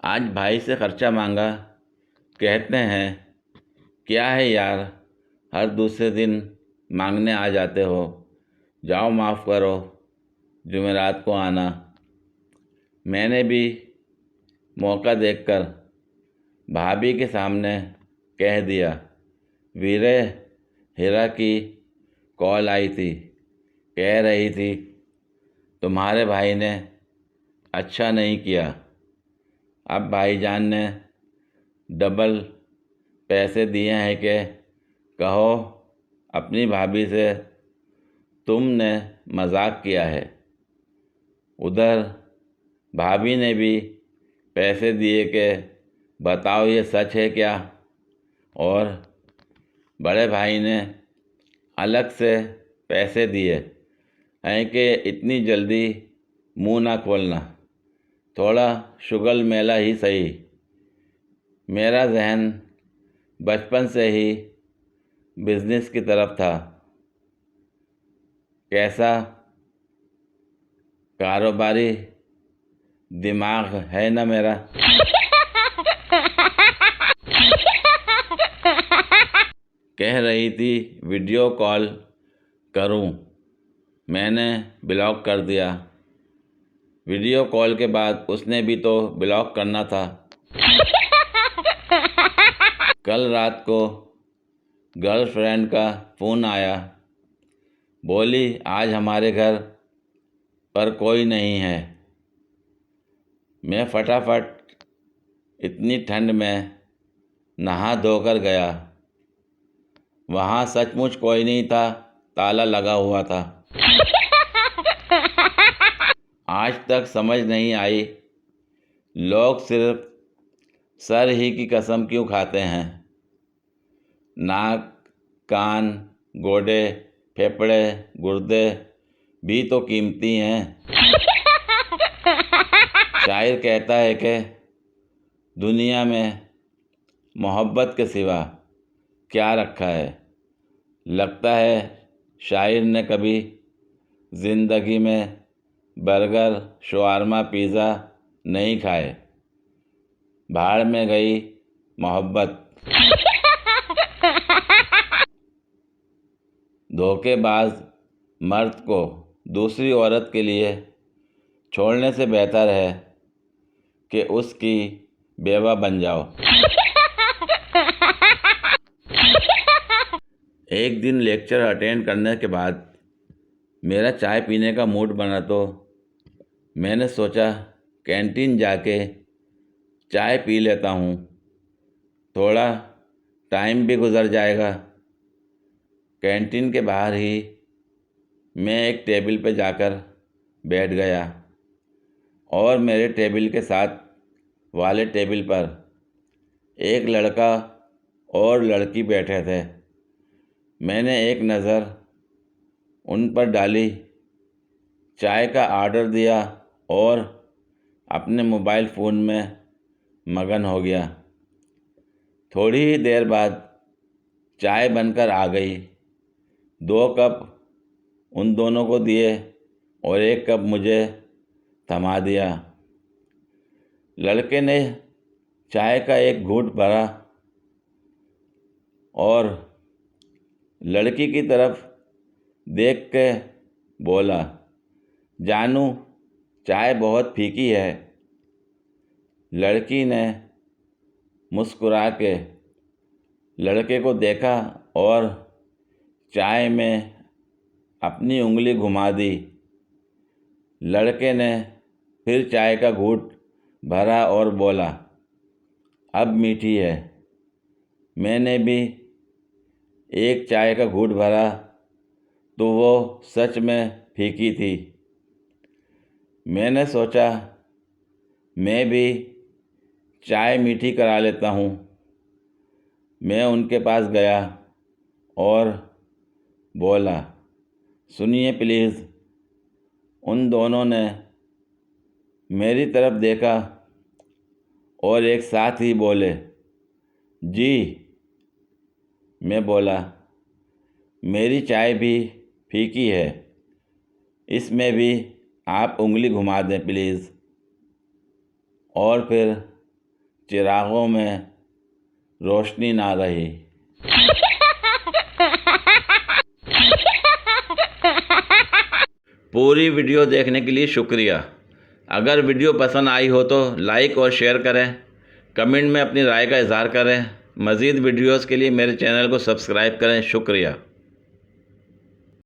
आज भाई से खर्चा मांगा। कहते हैं क्या है यार, हर दूसरे दिन मांगने आ जाते हो। जाओ माफ़ करो, जुमेरात को आना। मैंने भी मौका देखकर भाभी के सामने कह दिया, वीरे, हीरा की कॉल आई थी, कह रही थी तुम्हारे भाई ने अच्छा नहीं किया। अब भाईजान ने डबल पैसे दिए हैं कि कहो अपनी भाभी से तुमने मजाक किया है। उधर भाभी ने भी पैसे दिए कि बताओ ये सच है क्या, और बड़े भाई ने अलग से पैसे दिए हैं कि इतनी जल्दी मुंह ना खोलना, थोड़ा शुगल मेला ही सही। मेरा जहन बचपन से ही बिजनेस की तरफ था। कैसा कारोबारी दिमाग है ना मेरा। कह रही थी वीडियो कॉल करूं, मैंने ब्लॉक कर दिया। वीडियो कॉल के बाद उसने भी तो ब्लॉक करना था। कल रात को गर्लफ्रेंड का फ़ोन आया, बोली आज हमारे घर पर कोई नहीं है। मैं फटाफट इतनी ठंड में नहा धोकर गया। वहाँ सचमुच कोई नहीं था, ताला लगा हुआ था। आज तक समझ नहीं आई लोग सिर्फ सर ही की कसम क्यों खाते हैं। नाक, कान, गोडे, फेफड़े, गुर्दे भी तो कीमती हैं। शायर कहता है कि दुनिया में मोहब्बत के सिवा क्या रखा है। लगता है शायर ने कभी ज़िंदगी में बर्गर, शवारमा, पिज़्ज़ा नहीं खाए। भाड़ में गई मोहब्बत। धोखेबाज मर्द को दूसरी औरत के लिए छोड़ने से बेहतर है कि उसकी बेवा बन जाओ। एक दिन लेक्चर अटेंड करने के बाद मेरा चाय पीने का मूड बना तो मैंने सोचा कैंटीन जाके चाय पी लेता हूँ, थोड़ा टाइम भी गुजर जाएगा। कैंटीन के बाहर ही मैं एक टेबल पर जाकर बैठ गया और मेरे टेबल के साथ वाले टेबल पर एक लड़का और लड़की बैठे थे। मैंने एक नज़र उन पर डाली, चाय का ऑर्डर दिया और अपने मोबाइल फ़ोन में मगन हो गया। थोड़ी ही देर बाद चाय बनकर आ गई। 2 कप उन दोनों को दिए और 1 कप मुझे थमा दिया। लड़के ने चाय का एक घूंट भरा और लड़की की तरफ देख के बोला, जानू चाय बहुत फीकी है। लड़की ने मुस्कुरा के लड़के को देखा और चाय में अपनी उंगली घुमा दी। लड़के ने फिर चाय का घूंट भरा और बोला, अब मीठी है। मैंने भी एक चाय का घूंट भरा तो वो सच में फीकी थी। मैंने सोचा मैं भी चाय मीठी करा लेता हूँ। मैं उनके पास गया और बोला, सुनिए प्लीज़। उन दोनों ने मेरी तरफ देखा और एक साथ ही बोले, जी। मैं बोला, मेरी चाय भी फीकी है, इसमें भी आप उंगली घुमा दें प्लीज़। और फिर चिरागों में रोशनी ना रही। पूरी वीडियो देखने के लिए शुक्रिया। अगर वीडियो पसंद आई हो तो लाइक और शेयर करें, कमेंट में अपनी राय का इजहार करें। मज़ीद वीडियोस के लिए मेरे चैनल को सब्सक्राइब करें। शुक्रिया।